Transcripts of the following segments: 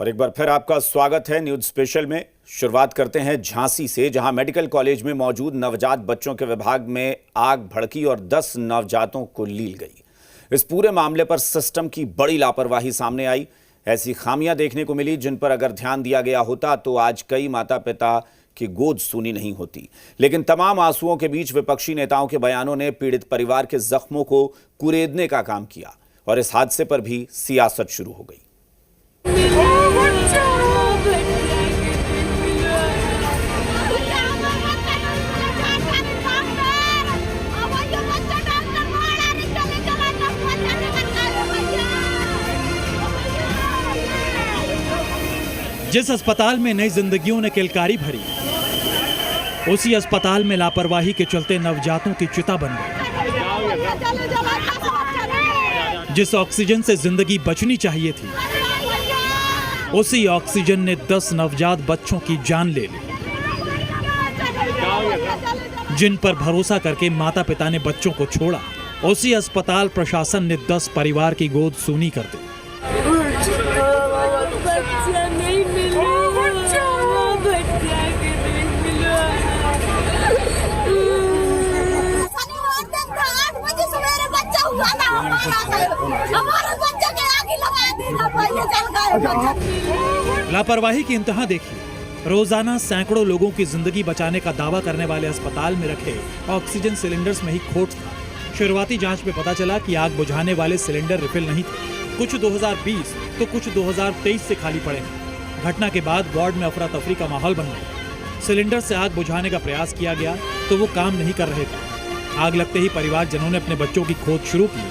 और एक बार फिर आपका स्वागत है न्यूज स्पेशल में। शुरुआत करते हैं झांसी से, जहां मेडिकल कॉलेज में मौजूद नवजात बच्चों के विभाग में आग भड़की और 10 नवजातों को लील गई। इस पूरे मामले पर सिस्टम की बड़ी लापरवाही सामने आई। ऐसी खामियां देखने को मिली जिन पर अगर ध्यान दिया गया होता तो आज कई माता पिता की गोद सूनी नहीं होती। लेकिन तमाम आंसुओं के बीच विपक्षी नेताओं के बयानों ने पीड़ित परिवार के जख्मों को कुरेदने का काम किया और इस हादसे पर भी सियासत शुरू हो गई। जिस अस्पताल में नई जिंदगियों ने किलकारी भरी, उसी अस्पताल में लापरवाही के चलते नवजातों की चिता बन गई। जिस ऑक्सीजन से जिंदगी बचनी चाहिए थी, उसी ऑक्सीजन ने 10 नवजात बच्चों की जान ले ली। जिन पर भरोसा करके माता पिता ने बच्चों को छोड़ा, उसी अस्पताल प्रशासन ने 10 परिवार की गोद सूनी कर दी। लापरवाही की इंतहा देखिए। रोजाना सैकड़ों लोगों की जिंदगी बचाने का दावा करने वाले अस्पताल में रखे ऑक्सीजन सिलेंडर्स में ही खोट था। शुरुआती जांच में पता चला कि आग बुझाने वाले सिलेंडर रिफिल नहीं थे। कुछ 2020 तो कुछ 2023 से खाली पड़े हैं। घटना के बाद वार्ड में अफरा तफरी का माहौल बन गया। सिलेंडर से आग बुझाने का प्रयास किया गया तो वो काम नहीं कर रहे थे। आग लगते ही परिवारजनों ने अपने बच्चों की खोज शुरू की,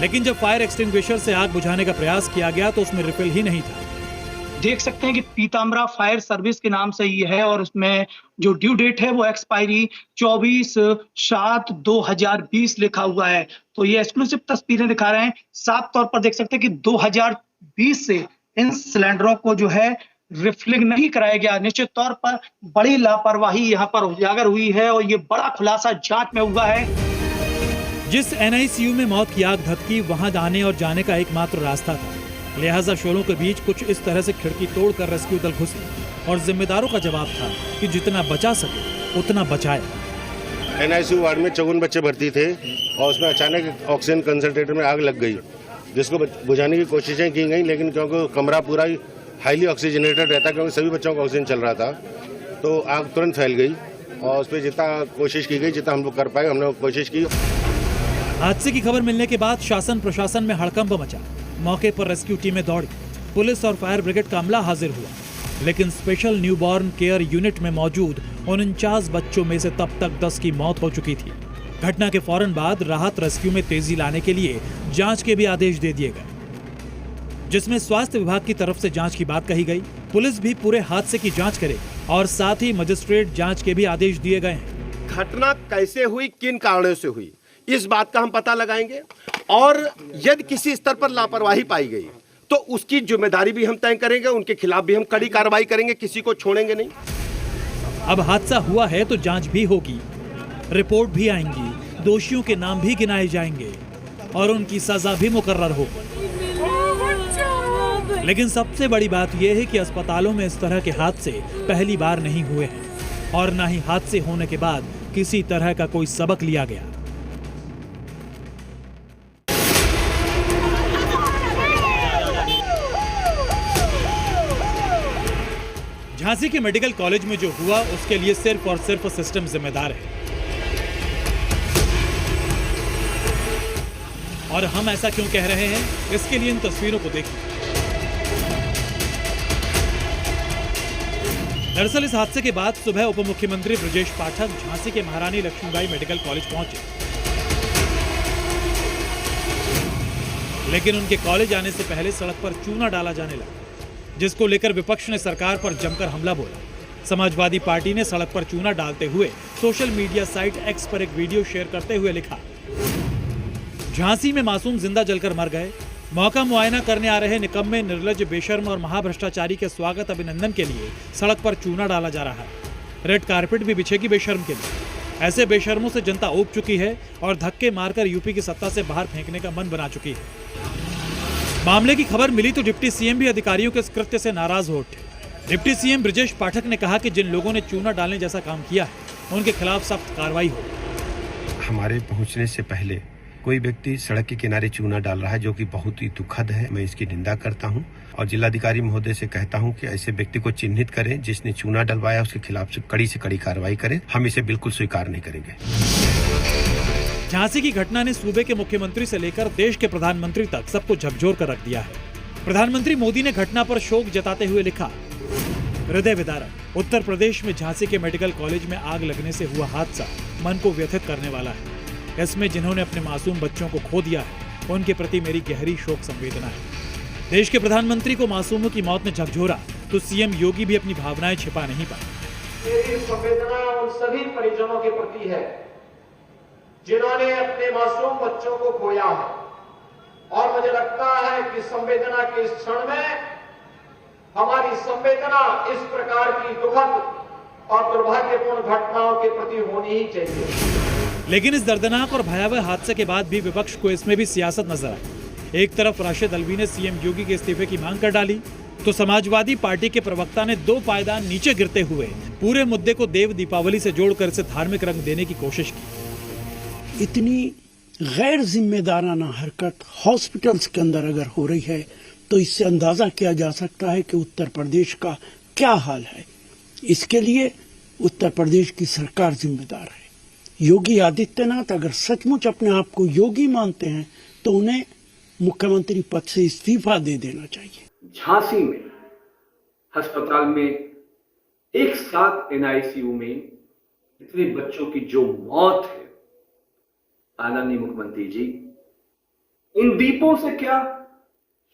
लेकिन जब फायर एक्सटिंग्विशर से आग बुझाने का प्रयास किया गया तो उसमें रिफिल ही नहीं था। देख सकते हैं कि पीताम्बरा फायर सर्विस के नाम से ये है और उसमें जो ड्यू डेट है वो एक्सपायरी 24/7/2020 लिखा हुआ है। तो ये एक्सक्लूसिव तस्वीरें दिखा रहे हैं। साफ तौर पर देख सकते हैं कि 2020 से इन सिलेंडरों को जो है रिफिलिंग नहीं कराया गया। निश्चित तौर पर बड़ी लापरवाही यहाँ पर उजागर हुई है और ये बड़ा खुलासा जांच में हुआ है। जिस NICU में मौत की आग धधकी, वहां आने और जाने का एकमात्र रास्ता था। लिहाजा शोरों के बीच कुछ इस तरह से खिड़की तोड़कर रेस्क्यू दल घुसे और जिम्मेदारों का जवाब था कि जितना बचा सके उतना बचाया। NICU वार्ड में 54 बच्चे भर्ती थे और उसमें अचानक ऑक्सीजन कंसंट्रेटर में आग लग गई, जिसको बुझाने की कोशिशें की गई, लेकिन क्योंकि कमरा पूरा हाईली ऑक्सीजनेटेड रहता, क्योंकि सभी बच्चों को ऑक्सीजन चल रहा था, तो आग तुरंत फैल गई और उस पर जितना कोशिश की गई, जितना हम लोग कर पाए, हमने कोशिश की। हादसे की खबर मिलने के बाद शासन प्रशासन में हड़कंप मचा। मौके पर रेस्क्यू टीमें दौड़ी, पुलिस और फायर ब्रिगेड का अमला हाजिर हुआ, लेकिन स्पेशल न्यूबॉर्न केयर यूनिट में मौजूद 49 बच्चों में से तब तक 10 की मौत हो चुकी थी। घटना के फौरन बाद राहत रेस्क्यू में तेजी लाने के लिए जांच के भी आदेश दे दिए गए, जिसमें स्वास्थ्य विभाग की तरफ से जांच की बात कही गई। पुलिस भी पूरे हादसे की जांच करे और साथ ही मजिस्ट्रेट जांच के भी आदेश दिए गए हैं। घटना कैसे हुई, किन कारणों से हुई, इस बात का हम पता लगाएंगे और यदि किसी स्तर पर लापरवाही पाई गई तो उसकी जिम्मेदारी भी हम तय करेंगे, उनके खिलाफ भी हम कड़ी कार्रवाई करेंगे, किसी को छोड़ेंगे नहीं। अब हादसा हुआ है तो जांच भी होगी, रिपोर्ट भी आएंगी, दोषियों के नाम भी गिनाए जाएंगे और उनकी सजा भी मुकर्रर होगी। लेकिन सबसे बड़ी बात यह है कि अस्पतालों में इस तरह के हादसे पहली बार नहीं हुए हैं और न ही हादसे होने के बाद किसी तरह का कोई सबक लिया गया। झांसी के मेडिकल कॉलेज में जो हुआ उसके लिए सिर्फ और सिर्फ सिस्टम जिम्मेदार है और हम ऐसा क्यों कह रहे हैं, इसके लिए इन तस्वीरों को देखिए। दरअसल इस हादसे के बाद सुबह उप मुख्यमंत्री ब्रजेश पाठक झांसी के महारानी लक्ष्मीबाई मेडिकल कॉलेज पहुंचे, लेकिन उनके कॉलेज आने से पहले सड़क पर चूना डाला जाने लगा, जिसको लेकर विपक्ष ने सरकार पर जमकर हमला बोला। समाजवादी पार्टी ने सड़क पर चूना डालते हुए सोशल मीडिया साइट X पर एक वीडियो शेयर करते हुए लिखा, झांसी में मासूम जिंदा जलकर मर गए, मौका मुआयना करने आ रहे निकम्मे, निर्लज्ज, बेशर्म और महाभ्रष्टाचारी के स्वागत अभिनंदन के लिए सड़क पर चूना डाला जा रहा है। रेड कारपेट भी बिछेगी बेशर्म के लिए। ऐसे बेशर्मों से जनता ऊब चुकी है और धक्के मारकर यूपी की सत्ता से बाहर फेंकने का मन बना चुकी है। मामले की खबर मिली तो डिप्टी सीएम भी अधिकारियों के इस कृत्य से नाराज हो उठे। डिप्टी सीएम ब्रजेश पाठक ने कहा कि जिन लोगों ने चूना डालने जैसा काम किया है उनके खिलाफ सख्त कार्रवाई हो। हमारे पहुंचने से पहले कोई व्यक्ति सड़क के किनारे चूना डाल रहा है, जो कि बहुत ही दुखद है। मैं इसकी निंदा करता हूं और जिलाधिकारी महोदय से कहता हूं कि ऐसे व्यक्ति को चिन्हित करें, जिसने चूना डलवाया उसके खिलाफ से कड़ी कार्रवाई करें। हम इसे बिल्कुल स्वीकार नहीं करेंगे। झांसी की घटना ने सूबे के मुख्यमंत्री से लेकर देश के प्रधानमंत्री तक सबको झकझोर कर रख दिया है। प्रधानमंत्री मोदी ने घटना पर शोक जताते हुए लिखा, हृदय विदारक। उत्तर प्रदेश में झांसी के मेडिकल कॉलेज में आग लगने से हुआ हादसा मन को व्यथित करने वाला है। इसमें जिन्होंने अपने मासूम बच्चों को खो दिया है उनके प्रति मेरी गहरी शोक संवेदना है। देश के प्रधानमंत्री को मासूमों की मौत ने झकझोरा तो सीएम योगी भी अपनी भावनाएं छिपा नहीं पाए। मेरी संवेदना उन सभी परिजनों के प्रति है जिन्होंने अपने मासूम बच्चों को खोया है, और मुझे लगता है कि संवेदना के इस क्षण में हमारी संवेदना इस प्रकार की दुखद और दुर्भाग्यपूर्ण घटनाओं के प्रति होनी ही चाहिए। लेकिन इस दर्दनाक और भयावह हादसे के बाद भी विपक्ष को इसमें भी सियासत नजर आई। एक तरफ राशिद अल्वी ने सीएम योगी के इस्तीफे की मांग कर डाली तो समाजवादी पार्टी के प्रवक्ता ने 2 पायदान नीचे गिरते हुए पूरे मुद्दे को देव दीपावली से जोड़कर इसे धार्मिक रंग देने की कोशिश की। इतनी गैर जिम्मेदाराना हरकत हॉस्पिटल्स के अंदर अगर हो रही है तो इससे अंदाजा किया जा सकता है कि उत्तर प्रदेश का क्या हाल है। इसके लिए उत्तर प्रदेश की सरकार जिम्मेदार है। योगी आदित्यनाथ अगर सचमुच अपने आप को योगी मानते हैं तो उन्हें मुख्यमंत्री पद से इस्तीफा दे देना चाहिए। झांसी में अस्पताल में एक साथ एनआईसीयू में इतने बच्चों की जो मौत है, आदरणीय मुख्यमंत्री जी, इन दीपों से क्या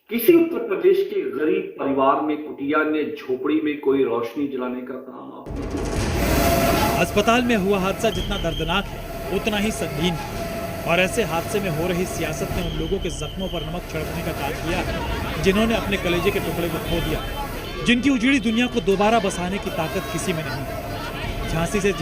किसी उत्तर प्रदेश के गरीब परिवार में, कुटिया में, झोपड़ी में कोई रोशनी जलाने का काम आपने? अस्पताल में हुआ हादसा जितना दर्दनाक है उतना ही संगीन है, और ऐसे हादसे में हो रही सियासत ने उन लोगों के जख्मों पर नमक छिड़कने का काम किया है जिन्होंने अपने कलेजे के टुकड़े को खो दिया, जिनकी उजड़ी दुनिया को दोबारा बसाने की ताकत किसी में नहीं। झांसी से